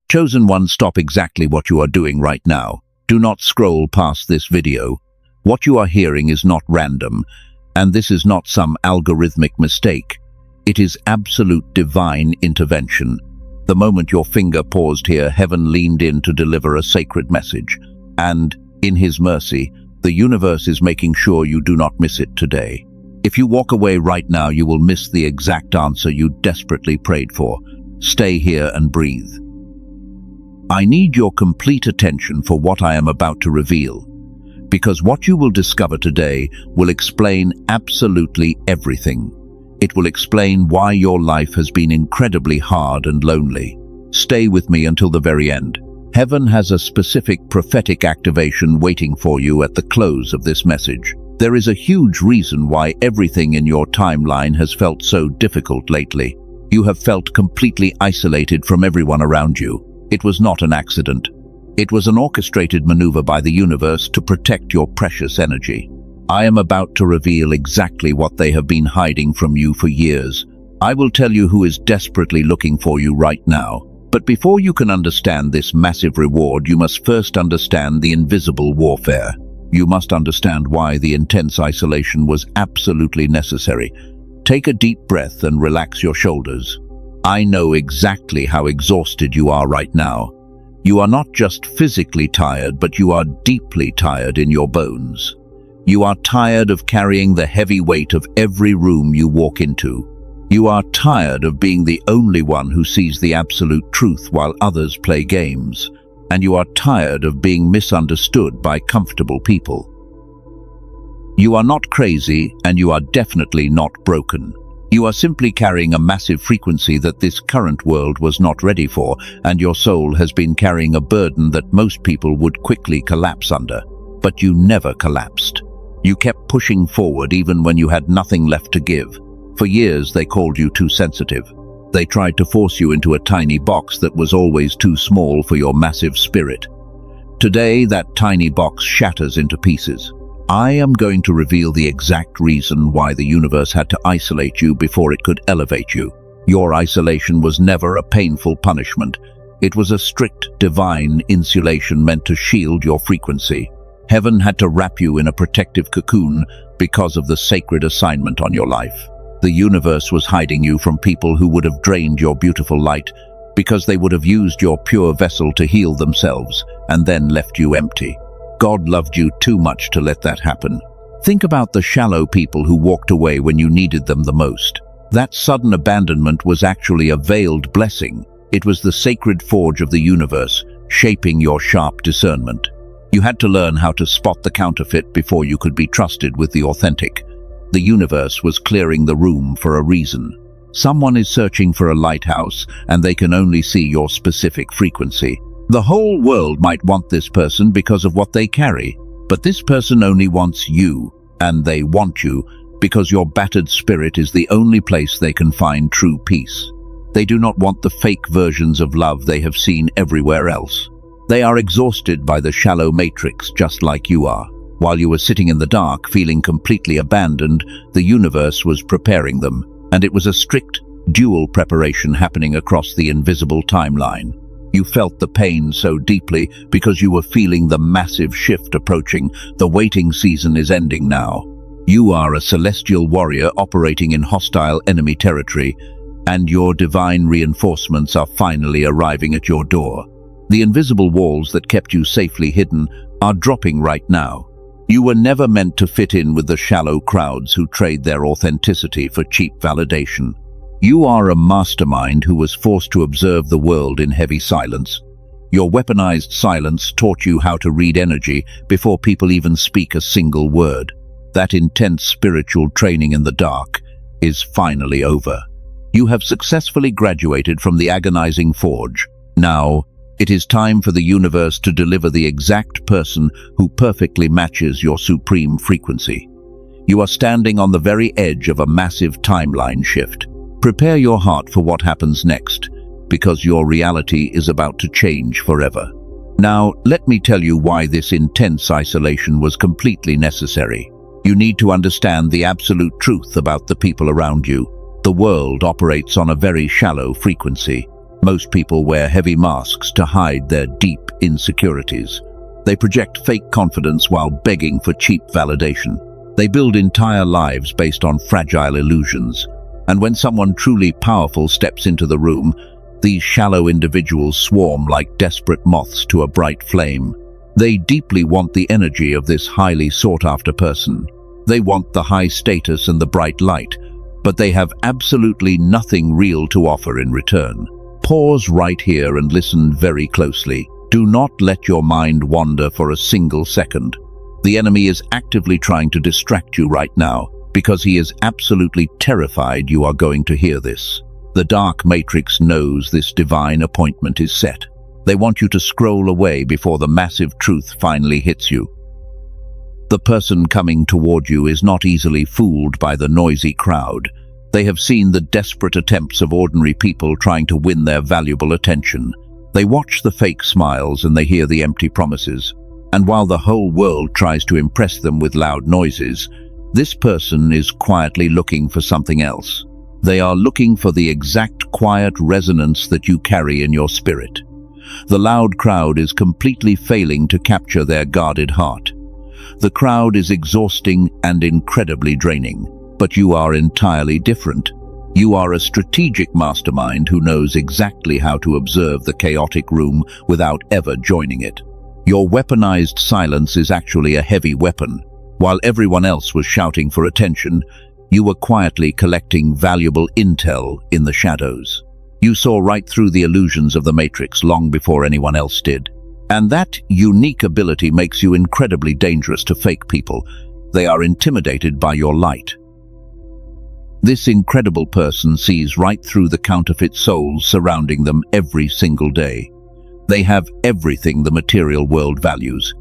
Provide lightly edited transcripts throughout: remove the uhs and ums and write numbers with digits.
Chosen one, stop exactly what you are doing right now. Do not scroll past this video. What you are hearing is not random, and this is not some algorithmic mistake. It is absolute divine intervention. The moment your finger paused here, heaven leaned in to deliver a sacred message. And, in his mercy, the universe is making sure you do not miss it today. If you walk away right now, you will miss the exact answer you desperately prayed for. Stay here and breathe. I need your complete attention for what I am about to reveal, because what you will discover today will explain absolutely everything. It will explain why your life has been incredibly hard and lonely. Stay with me until the very end. Heaven has a specific prophetic activation waiting for you at the close of this message. There is a huge reason why everything in your timeline has felt so difficult lately. You have felt completely isolated from everyone around you. It was not an accident. It was an orchestrated maneuver by the universe to protect your precious energy. I am about to reveal exactly what they have been hiding from you for years. I will tell you who is desperately looking for you right now. But before you can understand this massive reward, you must first understand the invisible warfare. You must understand why the intense isolation was absolutely necessary. Take a deep breath and relax your shoulders. I know exactly how exhausted you are right now. You are not just physically tired, but you are deeply tired in your bones. You are tired of carrying the heavy weight of every room you walk into. You are tired of being the only one who sees the absolute truth while others play games. And you are tired of being misunderstood by comfortable people. You are not crazy, and you are definitely not broken. You are simply carrying a massive frequency that this current world was not ready for, and your soul has been carrying a burden that most people would quickly collapse under. But you never collapsed. You kept pushing forward even when you had nothing left to give. For years, they called you too sensitive. They tried to force you into a tiny box that was always too small for your massive spirit. Today, that tiny box shatters into pieces. I am going to reveal the exact reason why the universe had to isolate you before it could elevate you. Your isolation was never a painful punishment. It was a strict, divine insulation meant to shield your frequency. Heaven had to wrap you in a protective cocoon because of the sacred assignment on your life. The universe was hiding you from people who would have drained your beautiful light because they would have used your pure vessel to heal themselves and then left you empty. God loved you too much to let that happen. Think about the shallow people who walked away when you needed them the most. That sudden abandonment was actually a veiled blessing. It was the sacred forge of the universe, shaping your sharp discernment. You had to learn how to spot the counterfeit before you could be trusted with the authentic. The universe was clearing the room for a reason. Someone is searching for a lighthouse, and they can only see your specific frequency. The whole world might want this person because of what they carry, but this person only wants you, and they want you because your battered spirit is the only place they can find true peace. They do not want the fake versions of love they have seen everywhere else. They are exhausted by the shallow matrix just like you are. While you were sitting in the dark, feeling completely abandoned, the universe was preparing them, and it was a strict, dual preparation happening across the invisible timeline. You felt the pain so deeply because you were feeling the massive shift approaching. The waiting season is ending now. You are a celestial warrior operating in hostile enemy territory, and your divine reinforcements are finally arriving at your door. The invisible walls that kept you safely hidden are dropping right now. You were never meant to fit in with the shallow crowds who trade their authenticity for cheap validation. You are a mastermind who was forced to observe the world in heavy silence. Your weaponized silence taught you how to read energy before people even speak a single word. That intense spiritual training in the dark is finally over. You have successfully graduated from the agonizing forge. Now, it is time for the universe to deliver the exact person who perfectly matches your supreme frequency. You are standing on the very edge of a massive timeline shift. Prepare your heart for what happens next, because your reality is about to change forever. Now, let me tell you why this intense isolation was completely necessary. You need to understand the absolute truth about the people around you. The world operates on a very shallow frequency. Most people wear heavy masks to hide their deep insecurities. They project fake confidence while begging for cheap validation. They build entire lives based on fragile illusions. And when someone truly powerful steps into the room, these shallow individuals swarm like desperate moths to a bright flame. They deeply want the energy of this highly sought-after person. They want the high status and the bright light, but they have absolutely nothing real to offer in return. Pause right here and listen very closely. Do not let your mind wander for a single second. The enemy is actively trying to distract you right now, because he is absolutely terrified you are going to hear this. The dark matrix knows this divine appointment is set. They want you to scroll away before the massive truth finally hits you. The person coming toward you is not easily fooled by the noisy crowd. They have seen the desperate attempts of ordinary people trying to win their valuable attention. They watch the fake smiles and they hear the empty promises. And while the whole world tries to impress them with loud noises, this person is quietly looking for something else. They are looking for the exact quiet resonance that you carry in your spirit. The loud crowd is completely failing to capture their guarded heart. The crowd is exhausting and incredibly draining, but you are entirely different. You are a strategic mastermind who knows exactly how to observe the chaotic room without ever joining it. Your weaponized silence is actually a heavy weapon. While everyone else was shouting for attention, you were quietly collecting valuable intel in the shadows. You saw right through the illusions of the Matrix long before anyone else did. And that unique ability makes you incredibly dangerous to fake people. They are intimidated by your light. This incredible person sees right through the counterfeit souls surrounding them every single day. They have everything the material world values,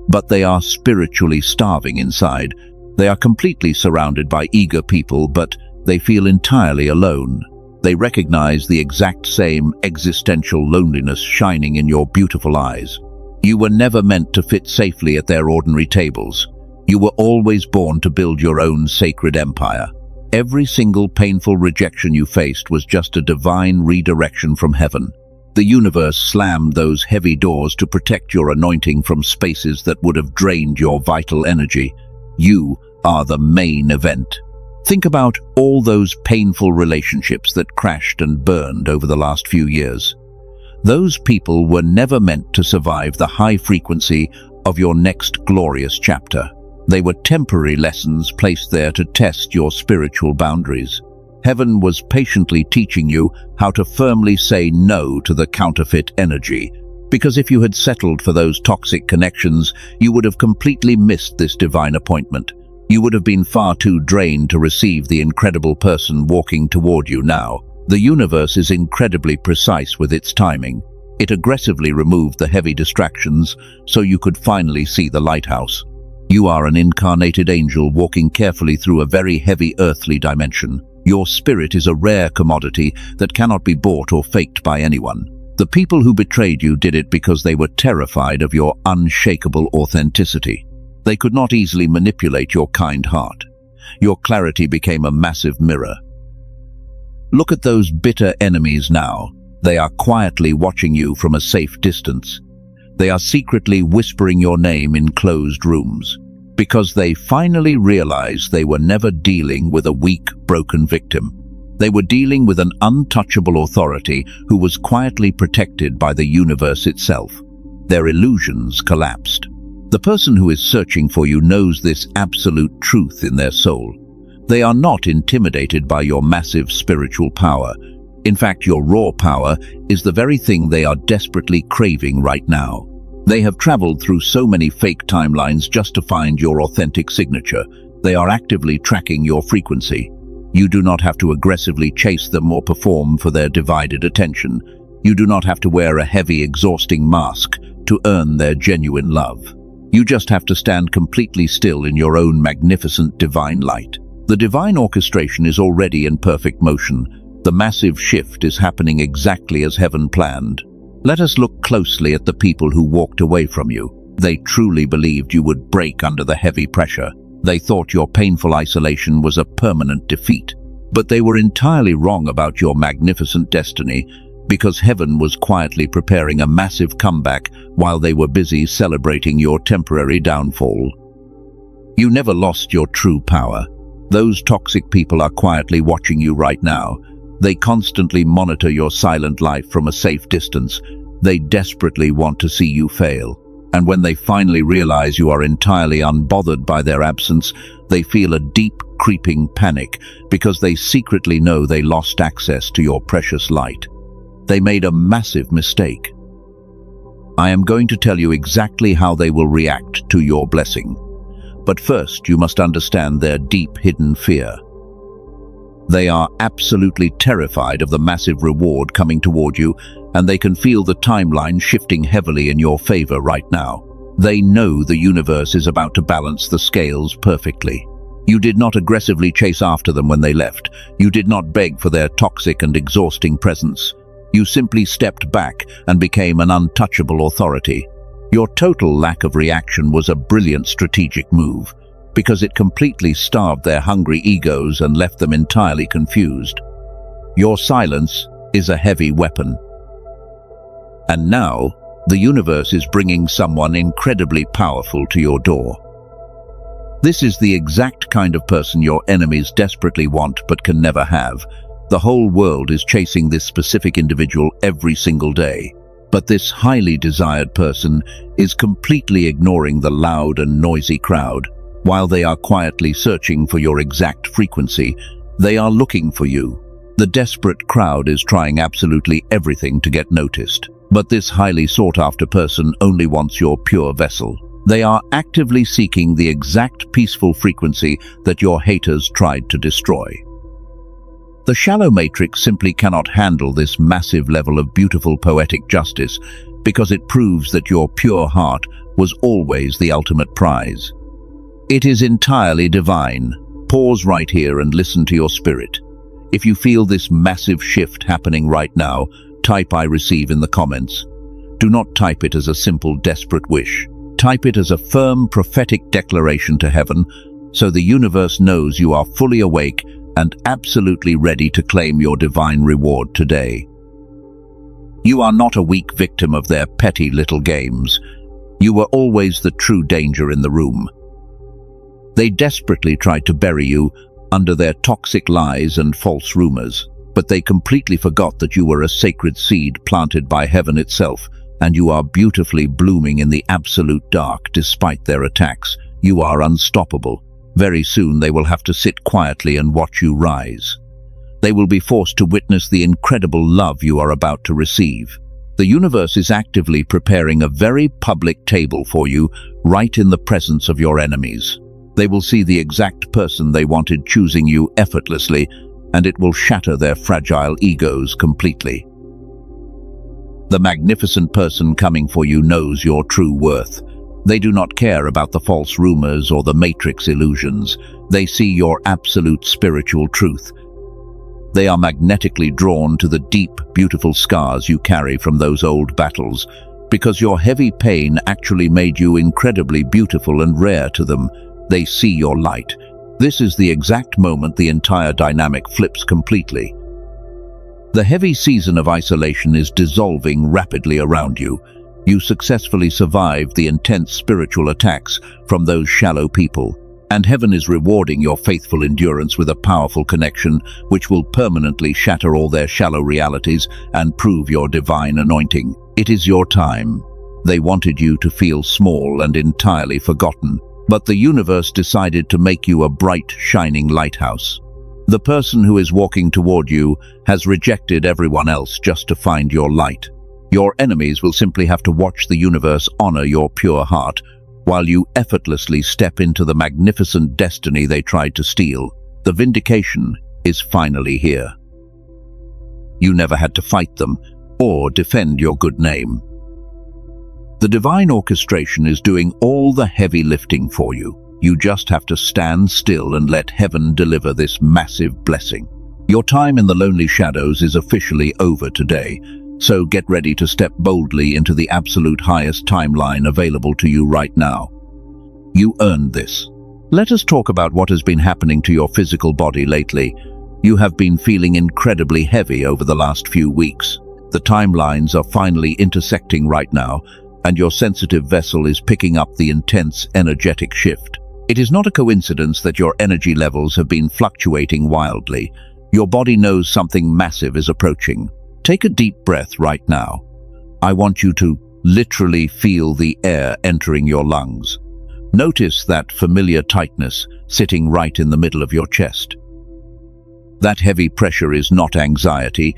but they are spiritually starving inside. They are completely surrounded by eager people, but they feel entirely alone. They recognize the exact same existential loneliness shining in your beautiful eyes. You were never meant to fit safely at their ordinary tables. You were always born to build your own sacred empire. Every single painful rejection you faced was just a divine redirection from heaven. The universe slammed those heavy doors to protect your anointing from spaces that would have drained your vital energy. You are the main event. Think about all those painful relationships that crashed and burned over the last few years. Those people were never meant to survive the high frequency of your next glorious chapter. They were temporary lessons placed there to test your spiritual boundaries. Heaven was patiently teaching you how to firmly say no to the counterfeit energy, because if you had settled for those toxic connections, you would have completely missed this divine appointment. You would have been far too drained to receive the incredible person walking toward you now. The universe is incredibly precise with its timing. It aggressively removed the heavy distractions so you could finally see the lighthouse. You are an incarnated angel walking carefully through a very heavy earthly dimension. Your spirit is a rare commodity that cannot be bought or faked by anyone. The people who betrayed you did it because they were terrified of your unshakable authenticity. They could not easily manipulate your kind heart. Your clarity became a massive mirror. Look at those bitter enemies now. They are quietly watching you from a safe distance. They are secretly whispering your name in closed rooms, because they finally realized they were never dealing with a weak, broken victim. They were dealing with an untouchable authority who was quietly protected by the universe itself. Their illusions collapsed. The person who is searching for you knows this absolute truth in their soul. They are not intimidated by your massive spiritual power. In fact, your raw power is the very thing they are desperately craving right now. They have traveled through so many fake timelines just to find your authentic signature. They are actively tracking your frequency. You do not have to aggressively chase them or perform for their divided attention. You do not have to wear a heavy, exhausting mask to earn their genuine love. You just have to stand completely still in your own magnificent divine light. The divine orchestration is already in perfect motion. The massive shift is happening exactly as heaven planned. Let us look closely at the people who walked away from you. They truly believed you would break under the heavy pressure. They thought your painful isolation was a permanent defeat. But they were entirely wrong about your magnificent destiny, because heaven was quietly preparing a massive comeback while they were busy celebrating your temporary downfall. You never lost your true power. Those toxic people are quietly watching you right now. They constantly monitor your silent life from a safe distance. They desperately want to see you fail. And when they finally realize you are entirely unbothered by their absence, they feel a deep, creeping panic because they secretly know they lost access to your precious light. They made a massive mistake. I am going to tell you exactly how they will react to your blessing. But first, you must understand their deep hidden fear. They are absolutely terrified of the massive reward coming toward you, and they can feel the timeline shifting heavily in your favor right now. They know the universe is about to balance the scales perfectly. You did not aggressively chase after them when they left. You did not beg for their toxic and exhausting presence. You simply stepped back and became an untouchable authority. Your total lack of reaction was a brilliant strategic move, because it completely starved their hungry egos and left them entirely confused. Your silence is a heavy weapon. And now, the universe is bringing someone incredibly powerful to your door. This is the exact kind of person your enemies desperately want but can never have. The whole world is chasing this specific individual every single day. But this highly desired person is completely ignoring the loud and noisy crowd. While they are quietly searching for your exact frequency, they are looking for you. The desperate crowd is trying absolutely everything to get noticed. But this highly sought-after person only wants your pure vessel. They are actively seeking the exact peaceful frequency that your haters tried to destroy. The shallow matrix simply cannot handle this massive level of beautiful poetic justice because it proves that your pure heart was always the ultimate prize. It is entirely divine. Pause right here and listen to your spirit. If you feel this massive shift happening right now, type "I receive" in the comments. Do not type it as a simple desperate wish. Type it as a firm prophetic declaration to heaven, so the universe knows you are fully awake and absolutely ready to claim your divine reward today. You are not a weak victim of their petty little games. You were always the true danger in the room. They desperately tried to bury you under their toxic lies and false rumors, but they completely forgot that you were a sacred seed planted by heaven itself, and you are beautifully blooming in the absolute dark despite their attacks. You are unstoppable. Very soon they will have to sit quietly and watch you rise. They will be forced to witness the incredible love you are about to receive. The universe is actively preparing a very public table for you right in the presence of your enemies. They will see the exact person they wanted choosing you effortlessly, and it will shatter their fragile egos completely. The magnificent person coming for you knows your true worth. They do not care about the false rumors or the matrix illusions. They see your absolute spiritual truth. They are magnetically drawn to the deep, beautiful scars you carry from those old battles, because your heavy pain actually made you incredibly beautiful and rare to them. They see your light. This is the exact moment the entire dynamic flips completely. The heavy season of isolation is dissolving rapidly around you. You successfully survived the intense spiritual attacks from those shallow people, and heaven is rewarding your faithful endurance with a powerful connection which will permanently shatter all their shallow realities and prove your divine anointing. It is your time. They wanted you to feel small and entirely forgotten, but the universe decided to make you a bright, shining lighthouse. The person who is walking toward you has rejected everyone else just to find your light. Your enemies will simply have to watch the universe honor your pure heart, while you effortlessly step into the magnificent destiny they tried to steal. The vindication is finally here. You never had to fight them or defend your good name. The divine orchestration is doing all the heavy lifting for you. You just have to stand still and let heaven deliver this massive blessing. Your time in the lonely shadows is officially over today, so get ready to step boldly into the absolute highest timeline available to you right now. You earned this. Let us talk about what has been happening to your physical body lately. You have been feeling incredibly heavy over the last few weeks. The timelines are finally intersecting right now, and your sensitive vessel is picking up the intense energetic shift. It is not a coincidence that your energy levels have been fluctuating wildly. Your body knows something massive is approaching. Take a deep breath right now. I want you to literally feel the air entering your lungs. Notice that familiar tightness sitting right in the middle of your chest. That heavy pressure is not anxiety,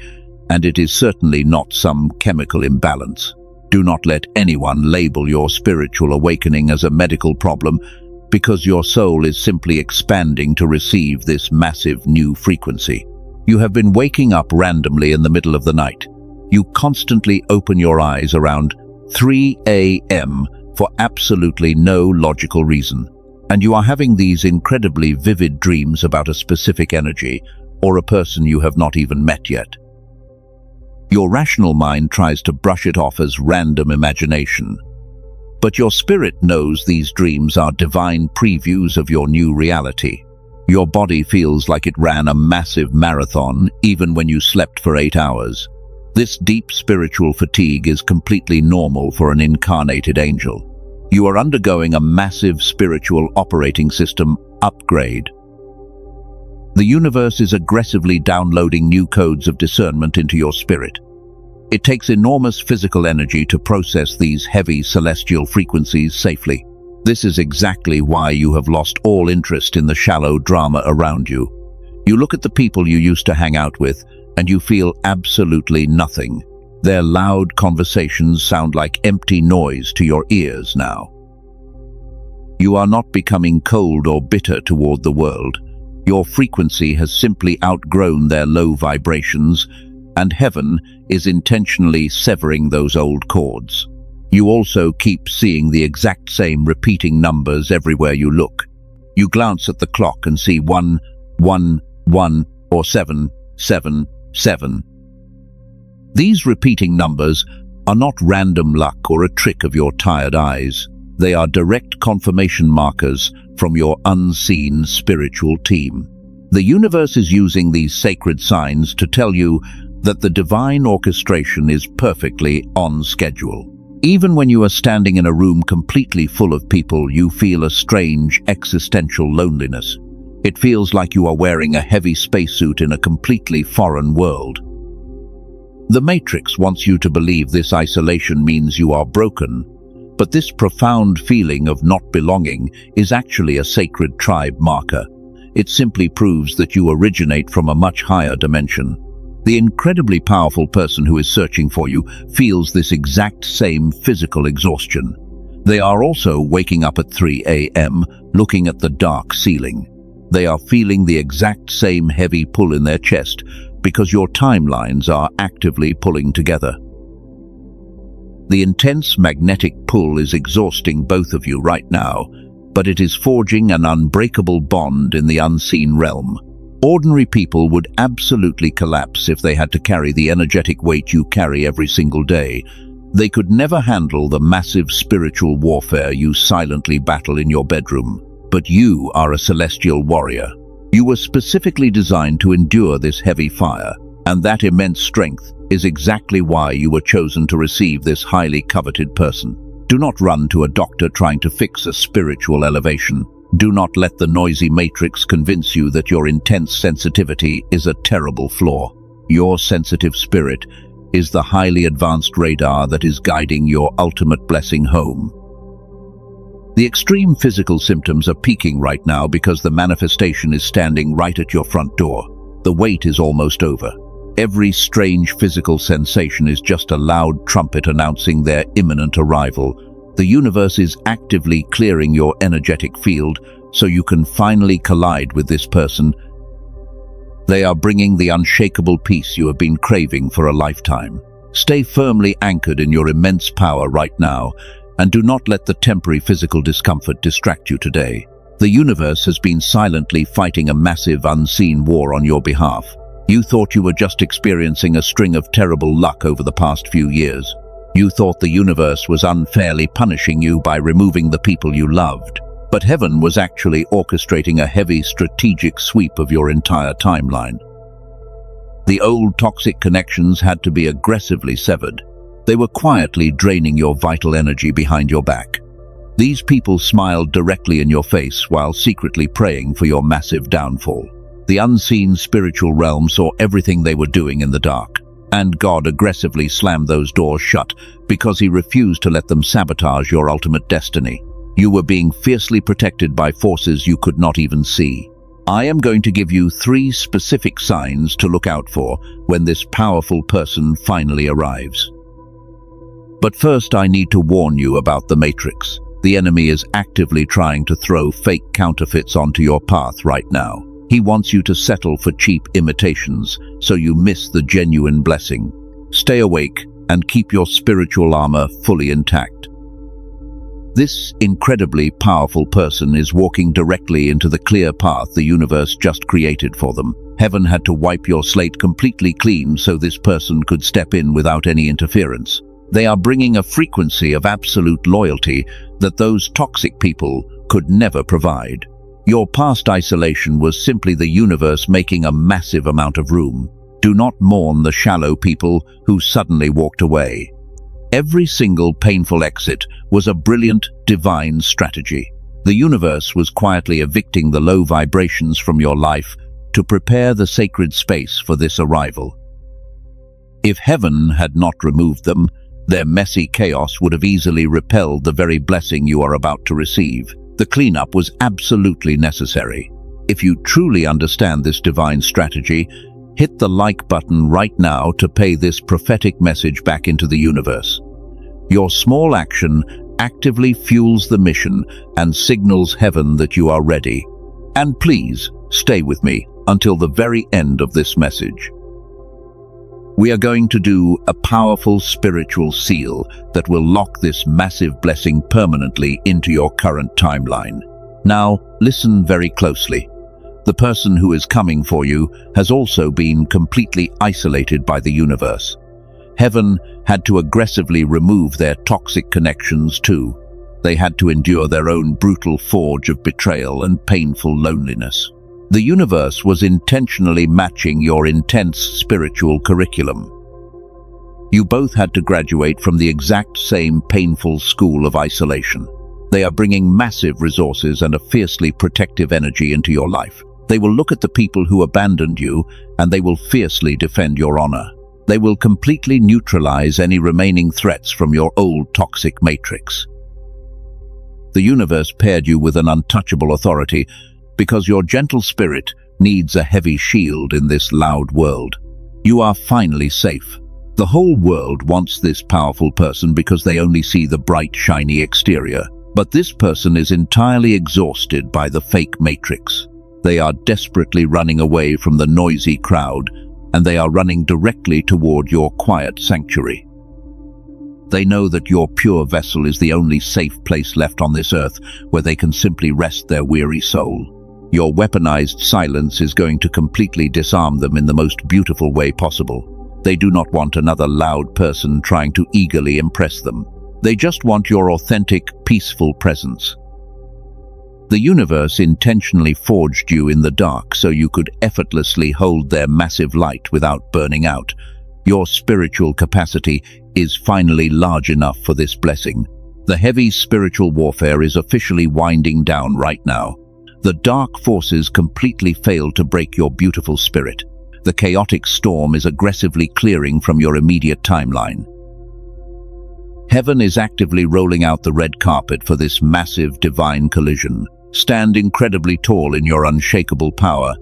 and it is certainly not some chemical imbalance. Do not let anyone label your spiritual awakening as a medical problem, because your soul is simply expanding to receive this massive new frequency. You have been waking up randomly in the middle of the night. You constantly open your eyes around 3 a.m. for absolutely no logical reason. And you are having these incredibly vivid dreams about a specific energy or a person you have not even met yet. Your rational mind tries to brush it off as random imagination. But your spirit knows these dreams are divine previews of your new reality. Your body feels like it ran a massive marathon even when you slept for 8 hours. This deep spiritual fatigue is completely normal for an incarnated angel. You are undergoing a massive spiritual operating system upgrade. The universe is aggressively downloading new codes of discernment into your spirit. It takes enormous physical energy to process these heavy celestial frequencies safely. This is exactly why you have lost all interest in the shallow drama around you. You look at the people you used to hang out with, and you feel absolutely nothing. Their loud conversations sound like empty noise to your ears now. You are not becoming cold or bitter toward the world. Your frequency has simply outgrown their low vibrations, and heaven is intentionally severing those old chords. You also keep seeing the exact same repeating numbers everywhere you look. You glance at the clock and see 1, 1, 1, or 7, 7, 7. These repeating numbers are not random luck or a trick of your tired eyes. They are direct confirmation markers from your unseen spiritual team. The universe is using these sacred signs to tell you that the divine orchestration is perfectly on schedule. Even when you are standing in a room completely full of people, you feel a strange existential loneliness. It feels like you are wearing a heavy spacesuit in a completely foreign world. The Matrix wants you to believe this isolation means you are broken, but this profound feeling of not belonging is actually a sacred tribe marker. It simply proves that you originate from a much higher dimension. The incredibly powerful person who is searching for you feels this exact same physical exhaustion. They are also waking up at 3 a.m., looking at the dark ceiling. They are feeling the exact same heavy pull in their chest because your timelines are actively pulling together. The intense magnetic pull is exhausting both of you right now, but it is forging an unbreakable bond in the unseen realm. Ordinary people would absolutely collapse if they had to carry the energetic weight you carry every single day. They could never handle the massive spiritual warfare you silently battle in your bedroom. But you are a celestial warrior. You were specifically designed to endure this heavy fire, and that immense strength is exactly why you were chosen to receive this highly coveted person. Do not run to a doctor trying to fix a spiritual elevation. Do not let the noisy matrix convince you that your intense sensitivity is a terrible flaw. Your sensitive spirit is the highly advanced radar that is guiding your ultimate blessing home. The extreme physical symptoms are peaking right now because the manifestation is standing right at your front door. The wait is almost over. Every strange physical sensation is just a loud trumpet announcing their imminent arrival. The universe is actively clearing your energetic field so you can finally collide with this person. They are bringing the unshakable peace you have been craving for a lifetime. Stay firmly anchored in your immense power right now, and do not let the temporary physical discomfort distract you today. The universe has been silently fighting a massive unseen war on your behalf. You thought you were just experiencing a string of terrible luck over the past few years. You thought the universe was unfairly punishing you by removing the people you loved. But heaven was actually orchestrating a heavy strategic sweep of your entire timeline. The old toxic connections had to be aggressively severed. They were quietly draining your vital energy behind your back. These people smiled directly in your face while secretly praying for your massive downfall. The unseen spiritual realm saw everything they were doing in the dark, and God aggressively slammed those doors shut because he refused to let them sabotage your ultimate destiny. You were being fiercely protected by forces you could not even see. I am going to give you 3 specific signs to look out for when this powerful person finally arrives. But first, I need to warn you about the Matrix. The enemy is actively trying to throw fake counterfeits onto your path right now. He wants you to settle for cheap imitations, so you miss the genuine blessing. Stay awake and keep your spiritual armor fully intact. This incredibly powerful person is walking directly into the clear path the universe just created for them. Heaven had to wipe your slate completely clean so this person could step in without any interference. They are bringing a frequency of absolute loyalty that those toxic people could never provide. Your past isolation was simply the universe making a massive amount of room. Do not mourn the shallow people who suddenly walked away. Every single painful exit was a brilliant, divine strategy. The universe was quietly evicting the low vibrations from your life to prepare the sacred space for this arrival. If heaven had not removed them, their messy chaos would have easily repelled the very blessing you are about to receive. The cleanup was absolutely necessary. If you truly understand this divine strategy, hit the like button right now to pay this prophetic message back into the universe. Your small action actively fuels the mission and signals heaven that you are ready. And please, stay with me until the very end of this message. We are going to do a powerful spiritual seal that will lock this massive blessing permanently into your current timeline. Now, listen very closely. The person who is coming for you has also been completely isolated by the universe. Heaven had to aggressively remove their toxic connections too. They had to endure their own brutal forge of betrayal and painful loneliness. The universe was intentionally matching your intense spiritual curriculum. You both had to graduate from the exact same painful school of isolation. They are bringing massive resources and a fiercely protective energy into your life. They will look at the people who abandoned you, and they will fiercely defend your honor. They will completely neutralize any remaining threats from your old toxic matrix. The universe paired you with an untouchable authority because your gentle spirit needs a heavy shield in this loud world. You are finally safe. The whole world wants this powerful person because they only see the bright, shiny exterior. But this person is entirely exhausted by the fake matrix. They are desperately running away from the noisy crowd, and they are running directly toward your quiet sanctuary. They know that your pure vessel is the only safe place left on this earth where they can simply rest their weary soul. Your weaponized silence is going to completely disarm them in the most beautiful way possible. They do not want another loud person trying to eagerly impress them. They just want your authentic, peaceful presence. The universe intentionally forged you in the dark so you could effortlessly hold their massive light without burning out. Your spiritual capacity is finally large enough for this blessing. The heavy spiritual warfare is officially winding down right now. The dark forces completely failed to break your beautiful spirit. The chaotic storm is aggressively clearing from your immediate timeline. Heaven is actively rolling out the red carpet for this massive divine collision. Stand incredibly tall in your unshakable power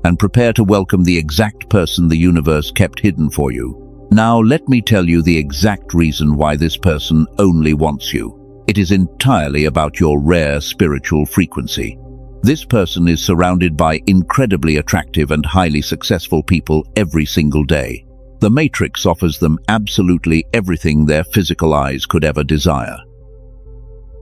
and prepare to welcome the exact person the universe kept hidden for you. Now let me tell you the exact reason why this person only wants you. It is entirely about your rare spiritual frequency. This person is surrounded by incredibly attractive and highly successful people every single day. The Matrix offers them absolutely everything their physical eyes could ever desire.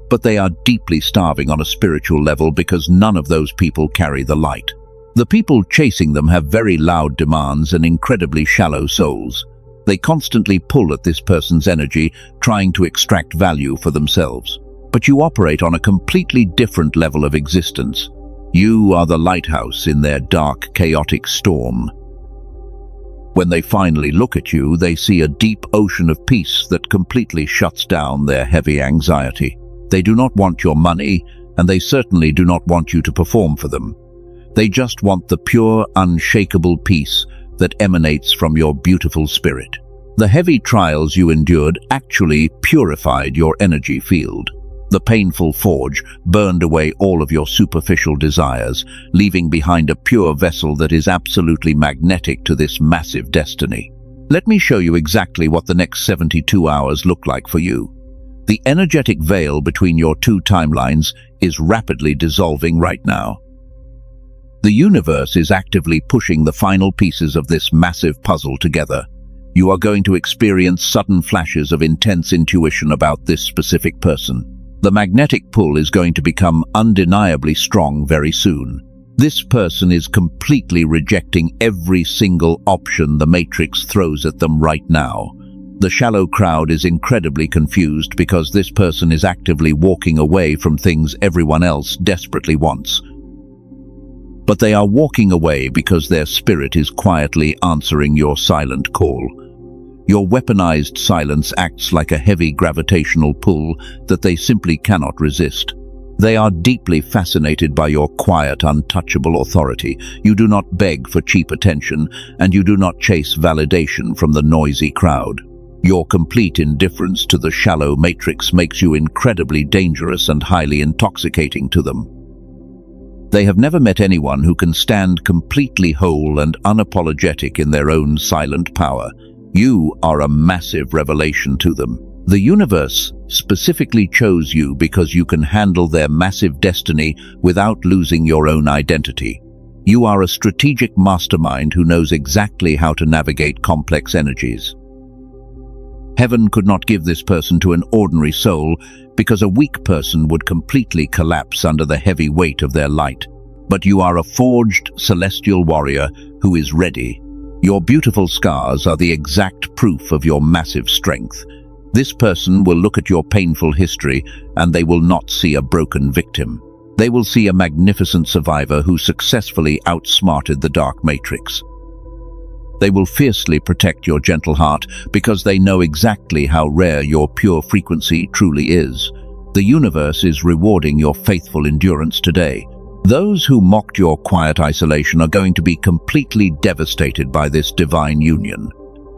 But they are deeply starving on a spiritual level because none of those people carry the light. The people chasing them have very loud demands and incredibly shallow souls. They constantly pull at this person's energy, trying to extract value for themselves. But you operate on a completely different level of existence. You are the lighthouse in their dark, chaotic storm. When they finally look at you, they see a deep ocean of peace that completely shuts down their heavy anxiety. They do not want your money, and they certainly do not want you to perform for them. They just want the pure, unshakable peace that emanates from your beautiful spirit. The heavy trials you endured actually purified your energy field. The painful forge burned away all of your superficial desires, leaving behind a pure vessel that is absolutely magnetic to this massive destiny. Let me show you exactly what the next 72 hours look like for you. The energetic veil between your two timelines is rapidly dissolving right now. The universe is actively pushing the final pieces of this massive puzzle together. You are going to experience sudden flashes of intense intuition about this specific person. The magnetic pull is going to become undeniably strong very soon. This person is completely rejecting every single option the Matrix throws at them right now. The shallow crowd is incredibly confused because this person is actively walking away from things everyone else desperately wants. But they are walking away because their spirit is quietly answering your silent call. Your weaponized silence acts like a heavy gravitational pull that they simply cannot resist. They are deeply fascinated by your quiet, untouchable authority. You do not beg for cheap attention, and you do not chase validation from the noisy crowd. Your complete indifference to the shallow matrix makes you incredibly dangerous and highly intoxicating to them. They have never met anyone who can stand completely whole and unapologetic in their own silent power. You are a massive revelation to them. The universe specifically chose you because you can handle their massive destiny without losing your own identity. You are a strategic mastermind who knows exactly how to navigate complex energies. Heaven could not give this person to an ordinary soul because a weak person would completely collapse under the heavy weight of their light. But you are a forged celestial warrior who is ready. Your beautiful scars are the exact proof of your massive strength. This person will look at your painful history and they will not see a broken victim. They will see a magnificent survivor who successfully outsmarted the dark matrix. They will fiercely protect your gentle heart because they know exactly how rare your pure frequency truly is. The universe is rewarding your faithful endurance today. Those who mocked your quiet isolation are going to be completely devastated by this divine union.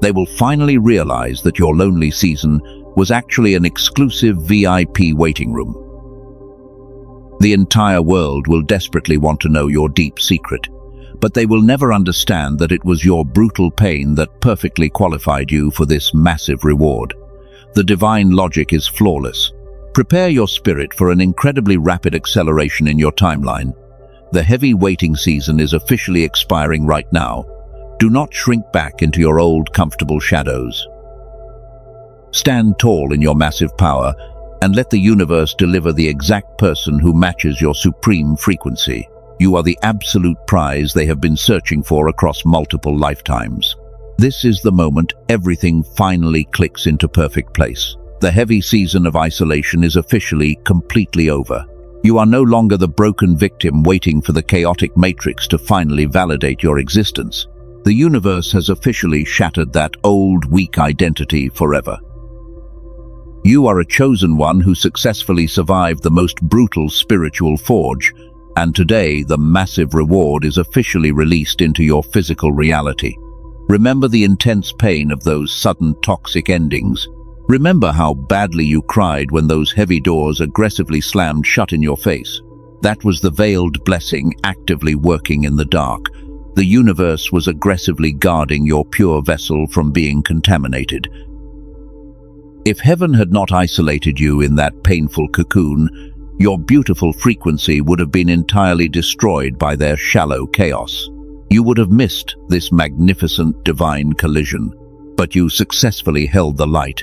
They will finally realize that your lonely season was actually an exclusive VIP waiting room. The entire world will desperately want to know your deep secret, but they will never understand that it was your brutal pain that perfectly qualified you for this massive reward. The divine logic is flawless. Prepare your spirit for an incredibly rapid acceleration in your timeline. The heavy waiting season is officially expiring right now. Do not shrink back into your old comfortable shadows. Stand tall in your massive power and let the universe deliver the exact person who matches your supreme frequency. You are the absolute prize they have been searching for across multiple lifetimes. This is the moment everything finally clicks into perfect place. The heavy season of isolation is officially completely over. You are no longer the broken victim waiting for the chaotic matrix to finally validate your existence. The universe has officially shattered that old, weak identity forever. You are a chosen one who successfully survived the most brutal spiritual forge, and today the massive reward is officially released into your physical reality. Remember the intense pain of those sudden toxic endings. Remember how badly you cried when those heavy doors aggressively slammed shut in your face. That was the veiled blessing actively working in the dark. The universe was aggressively guarding your pure vessel from being contaminated. If heaven had not isolated you in that painful cocoon, your beautiful frequency would have been entirely destroyed by their shallow chaos. You would have missed this magnificent divine collision, but you successfully held the light.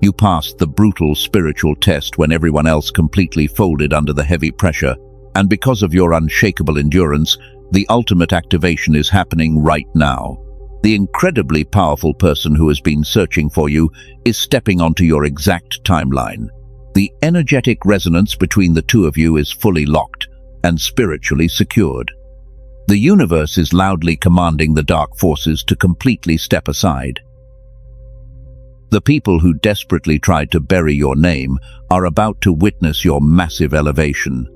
You passed the brutal spiritual test when everyone else completely folded under the heavy pressure, and because of your unshakable endurance, the ultimate activation is happening right now. The incredibly powerful person who has been searching for you is stepping onto your exact timeline. The energetic resonance between the two of you is fully locked and spiritually secured. The universe is loudly commanding the dark forces to completely step aside. The people who desperately tried to bury your name are about to witness your massive elevation.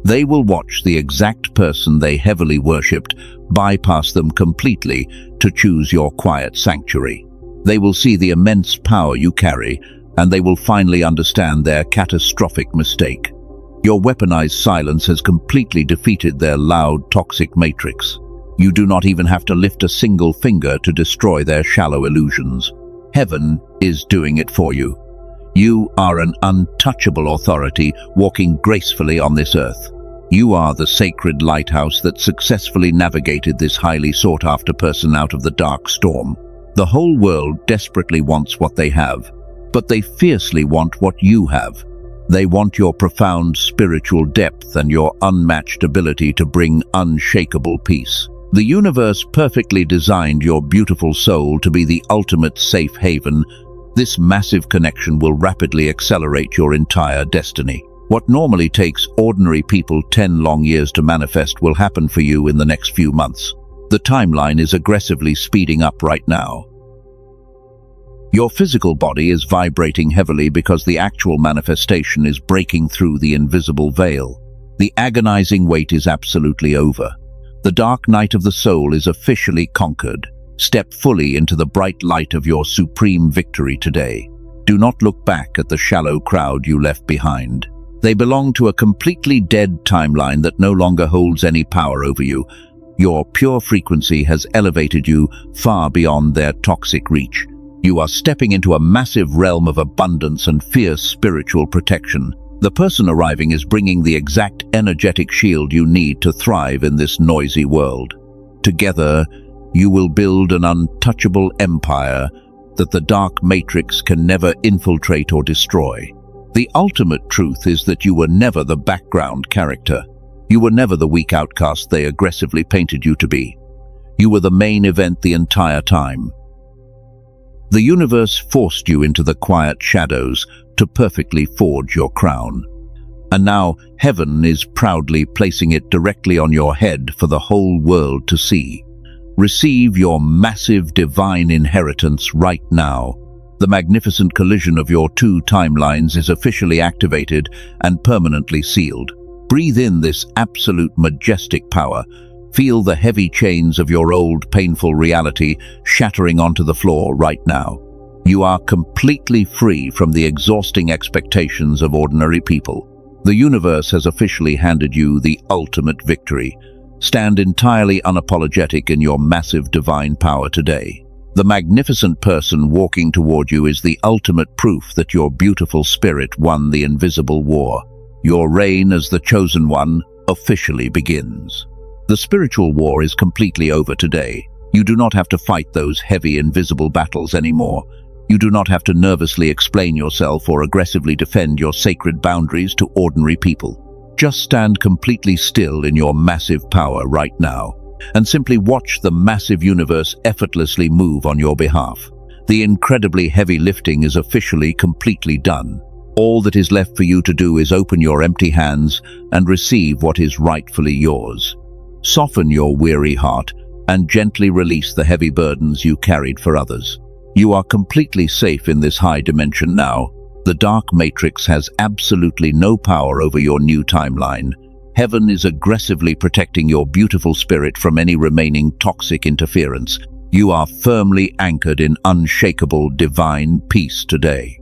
They will watch the exact person they heavily worshipped bypass them completely to choose your quiet sanctuary. They will see the immense power you carry, and they will finally understand their catastrophic mistake. Your weaponized silence has completely defeated their loud, toxic matrix. You do not even have to lift a single finger to destroy their shallow illusions. Heaven is doing it for you. You are an untouchable authority walking gracefully on this earth. You are the sacred lighthouse that successfully navigated this highly sought-after person out of the dark storm. The whole world desperately wants what they have, but they fiercely want what you have. They want your profound spiritual depth and your unmatched ability to bring unshakable peace. The universe perfectly designed your beautiful soul to be the ultimate safe haven. This massive connection will rapidly accelerate your entire destiny. What normally takes ordinary people 10 long years to manifest will happen for you in the next few months. The timeline is aggressively speeding up right now. Your physical body is vibrating heavily because the actual manifestation is breaking through the invisible veil. The agonizing wait is absolutely over. The dark night of the soul is officially conquered. Step fully into the bright light of your supreme victory today. Do not look back at the shallow crowd you left behind. They belong to a completely dead timeline that no longer holds any power over you. Your pure frequency has elevated you far beyond their toxic reach. You are stepping into a massive realm of abundance and fierce spiritual protection. The person arriving is bringing the exact energetic shield you need to thrive in this noisy world. Together, you will build an untouchable empire that the dark matrix can never infiltrate or destroy. The ultimate truth is that you were never the background character. You were never the weak outcast they aggressively painted you to be. You were the main event the entire time. The universe forced you into the quiet shadows to perfectly forge your crown. And now heaven is proudly placing it directly on your head for the whole world to see. Receive your massive divine inheritance right now. The magnificent collision of your two timelines is officially activated and permanently sealed. Breathe in this absolute majestic power. Feel the heavy chains of your old painful reality shattering onto the floor right now. You are completely free from the exhausting expectations of ordinary people. The universe has officially handed you the ultimate victory. Stand entirely unapologetic in your massive divine power today. The magnificent person walking toward you is the ultimate proof that your beautiful spirit won the invisible war. Your reign as the chosen one officially begins. The spiritual war is completely over today. You do not have to fight those heavy invisible battles anymore. You do not have to nervously explain yourself or aggressively defend your sacred boundaries to ordinary people. Just stand completely still in your massive power right now and simply watch the massive universe effortlessly move on your behalf. The incredibly heavy lifting is officially completely done. All that is left for you to do is open your empty hands and receive what is rightfully yours. Soften your weary heart and gently release the heavy burdens you carried for others. You are completely safe in this high dimension now. The dark matrix has absolutely no power over your new timeline. Heaven is aggressively protecting your beautiful spirit from any remaining toxic interference. You are firmly anchored in unshakable divine peace today.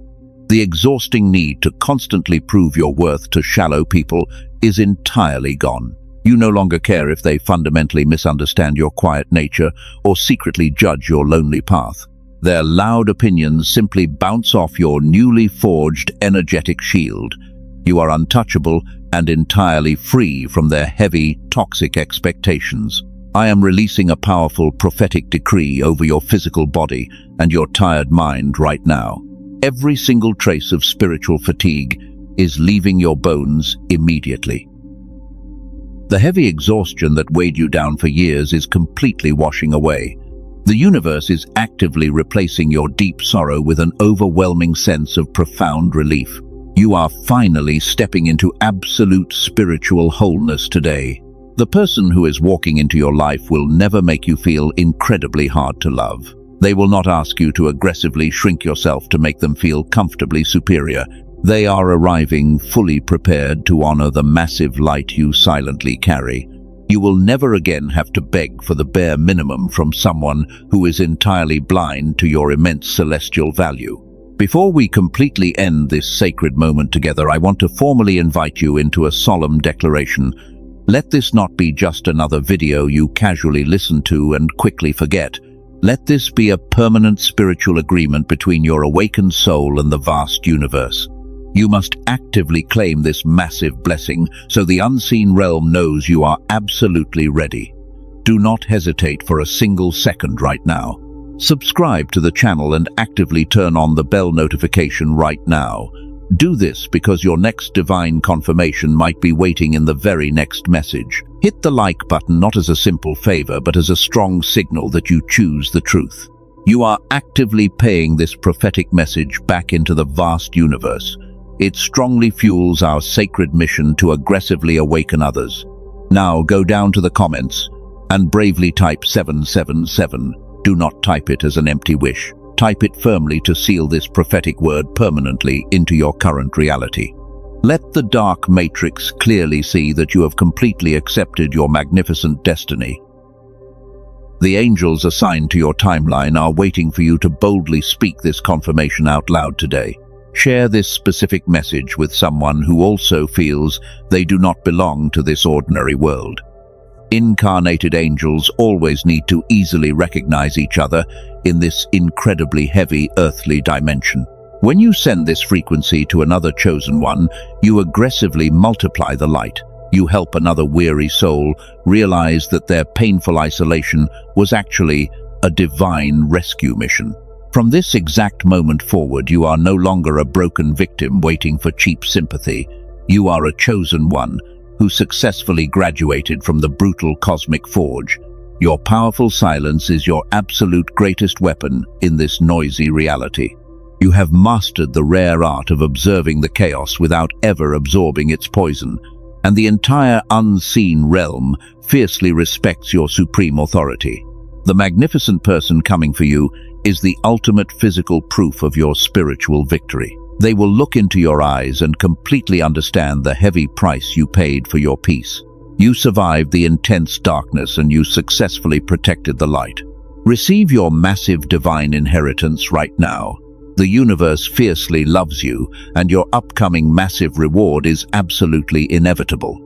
The exhausting need to constantly prove your worth to shallow people is entirely gone. You no longer care if they fundamentally misunderstand your quiet nature or secretly judge your lonely path. Their loud opinions simply bounce off your newly forged energetic shield. You are untouchable and entirely free from their heavy, toxic expectations. I am releasing a powerful prophetic decree over your physical body and your tired mind right now. Every single trace of spiritual fatigue is leaving your bones immediately. The heavy exhaustion that weighed you down for years is completely washing away. The universe is actively replacing your deep sorrow with an overwhelming sense of profound relief. You are finally stepping into absolute spiritual wholeness today. The person who is walking into your life will never make you feel incredibly hard to love. They will not ask you to aggressively shrink yourself to make them feel comfortably superior. They are arriving fully prepared to honor the massive light you silently carry. You will never again have to beg for the bare minimum from someone who is entirely blind to your immense celestial value. Before we completely end this sacred moment together, I want to formally invite you into a solemn declaration. Let this not be just another video you casually listen to and quickly forget. Let this be a permanent spiritual agreement between your awakened soul and the vast universe. You must actively claim this massive blessing so the unseen realm knows you are absolutely ready. Do not hesitate for a single second right now. Subscribe to the channel and actively turn on the bell notification right now. Do this because your next divine confirmation might be waiting in the very next message. Hit the like button not as a simple favor but as a strong signal that you choose the truth. You are actively paying this prophetic message back into the vast universe. It strongly fuels our sacred mission to aggressively awaken others. Now go down to the comments and bravely type 777. Do not type it as an empty wish. Type it firmly to seal this prophetic word permanently into your current reality. Let the dark matrix clearly see that you have completely accepted your magnificent destiny. The angels assigned to your timeline are waiting for you to boldly speak this confirmation out loud today. Share this specific message with someone who also feels they do not belong to this ordinary world. Incarnated angels always need to easily recognize each other in this incredibly heavy earthly dimension. When you send this frequency to another chosen one, you aggressively multiply the light. You help another weary soul realize that their painful isolation was actually a divine rescue mission. From this exact moment forward, you are no longer a broken victim waiting for cheap sympathy. You are a chosen one who successfully graduated from the brutal cosmic forge. Your powerful silence is your absolute greatest weapon in this noisy reality. You have mastered the rare art of observing the chaos without ever absorbing its poison, and the entire unseen realm fiercely respects your supreme authority. The magnificent person coming for you is the ultimate physical proof of your spiritual victory. They will look into your eyes and completely understand the heavy price you paid for your peace. You survived the intense darkness and you successfully protected the light. Receive your massive divine inheritance right now. The universe fiercely loves you, and your upcoming massive reward is absolutely inevitable.